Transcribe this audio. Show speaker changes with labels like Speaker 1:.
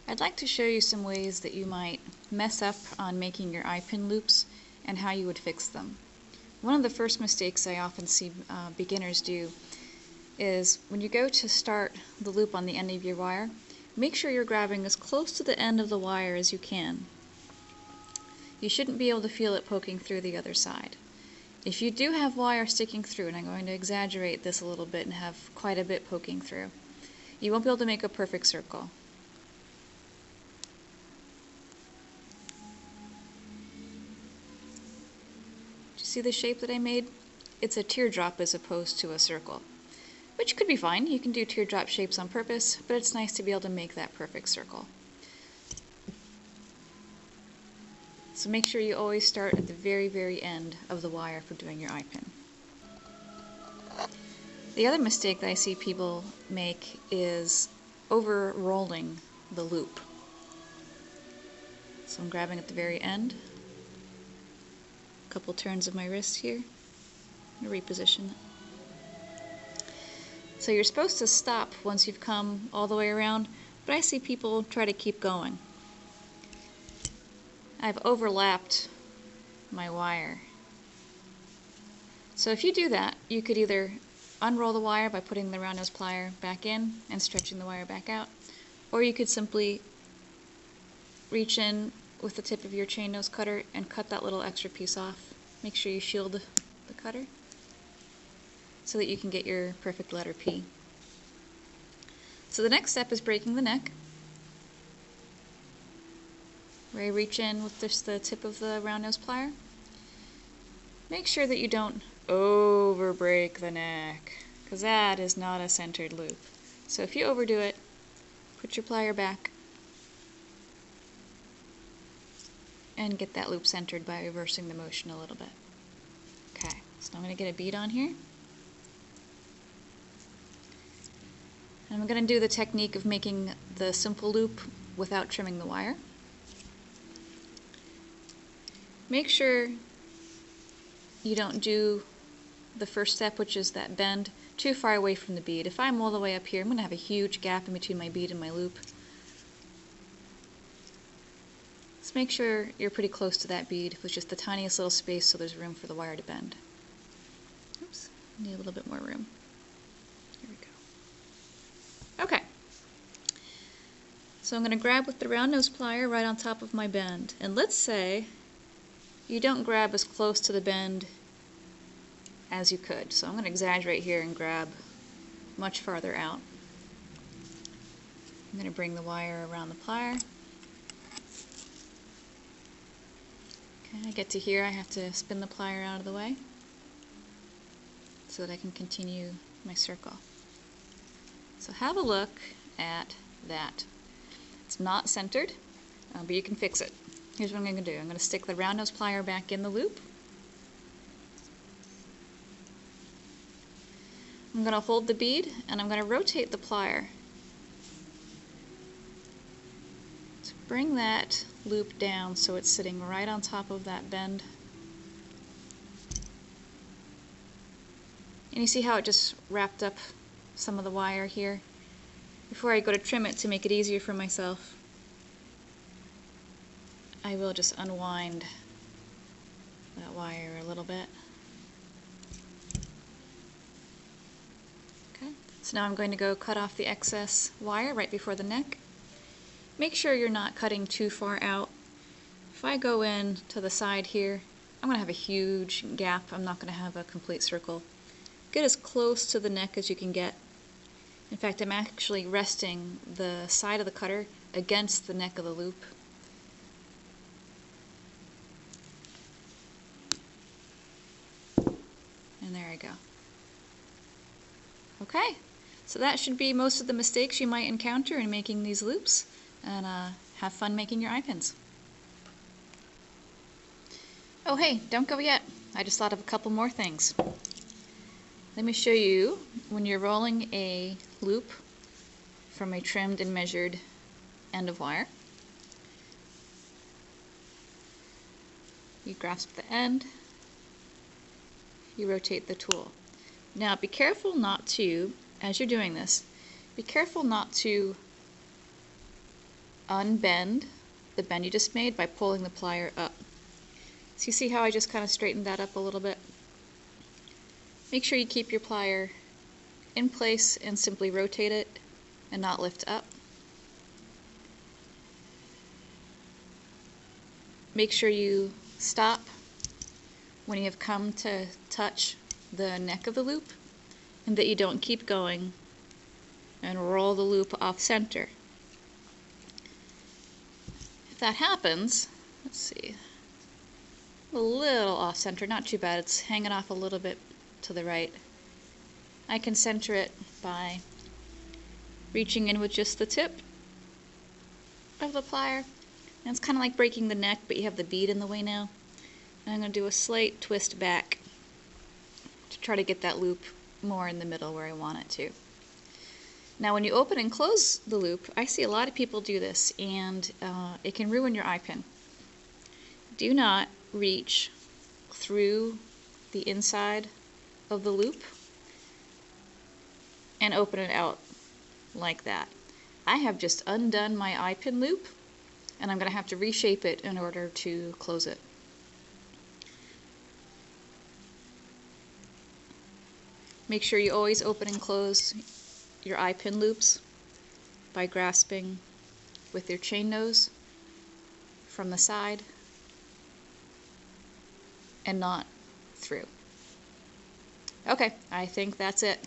Speaker 1: I'd like to show you some ways that you might mess up on making your eye-pin loops and how you would fix them. One of the first mistakes I often see beginners do is when you go to start the loop on the end of your wire, make sure you're grabbing as close to the end of the wire as you can. You shouldn't be able to feel it poking through the other side. If you do have wire sticking through, and I'm going to exaggerate this a little bit and have quite a bit poking through, you won't be able to make a perfect circle. See the shape that I made? It's a teardrop as opposed to a circle, which could be fine. You can do teardrop shapes on purpose, but it's nice to be able to make that perfect circle. So make sure you always start at the very, very end of the wire for doing your eye pin. The other mistake that I see people make is over-rolling the loop. So I'm grabbing at the very end. Couple turns of my wrist here. I'm going to reposition it. So you're supposed to stop once you've come all the way around, but I see people try to keep going. I've overlapped my wire. So if you do that, you could either unroll the wire by putting the round nose plier back in and stretching the wire back out, or you could simply reach in with the tip of your chain nose cutter and cut that little extra piece off. Make sure you shield the cutter so that you can get your perfect letter P. So the next step is breaking the neck, where I reach in with just the tip of the round nose plier. Make sure that you don't over break the neck, because that is not a centered loop. So if you overdo it, put your plier back and get that loop centered by reversing the motion a little bit. Okay, so I'm going to get a bead on here. And I'm going to do the technique of making the simple loop without trimming the wire. Make sure you don't do the first step, which is that bend, too far away from the bead. If I'm all the way up here, I'm going to have a huge gap in between my bead and my loop. Just make sure you're pretty close to that bead with just the tiniest little space so there's room for the wire to bend. Oops, need a little bit more room. Here we go. Okay. So I'm going to grab with the round nose plier right on top of my bend. And let's say you don't grab as close to the bend as you could. So I'm going to exaggerate here and grab much farther out. I'm going to bring the wire around the plier. Okay, I get to here, I have to spin the plier out of the way so that I can continue my circle. So have a look at that. It's not centered, but you can fix it. Here's what I'm going to do. I'm going to stick the round nose plier back in the loop. I'm going to hold the bead and I'm going to rotate the plier to bring that loop down so it's sitting right on top of that bend. And you see how it just wrapped up some of the wire here? Before I go to trim it to make it easier for myself, I will just unwind that wire a little bit. Okay, so now I'm going to go cut off the excess wire right before the neck. Make sure you're not cutting too far out. If I go in to the side here, I'm going to have a huge gap. I'm not going to have a complete circle. Get as close to the neck as you can get. In fact, I'm actually resting the side of the cutter against the neck of the loop. And there I go. Okay, so that should be most of the mistakes you might encounter in making these loops. And have fun making your eye pins. Oh hey, don't go yet. I just thought of a couple more things. Let me show you when you're rolling a loop from a trimmed and measured end of wire. You grasp the end, you rotate the tool. Now be careful not to, as you're doing this, be careful not to unbend the bend you just made by pulling the plier up. So you see how I just kind of straightened that up a little bit? Make sure you keep your plier in place and simply rotate it and not lift up. Make sure you stop when you have come to touch the neck of the loop, and that you don't keep going and roll the loop off center. If that happens, let's see, a little off center, not too bad, it's hanging off a little bit to the right. I can center it by reaching in with just the tip of the plier. And it's kind of like breaking the neck, but you have the bead in the way now. And I'm going to do a slight twist back to try to get that loop more in the middle where I want it to. Now when you open and close the loop, I see a lot of people do this, and it can ruin your eye pin. Do not reach through the inside of the loop and open it out like that. I have just undone my eye pin loop, and I'm going to have to reshape it in order to close it. Make sure you always open and close your eye pin loops by grasping with your chain nose from the side and not through. Okay, I think that's it.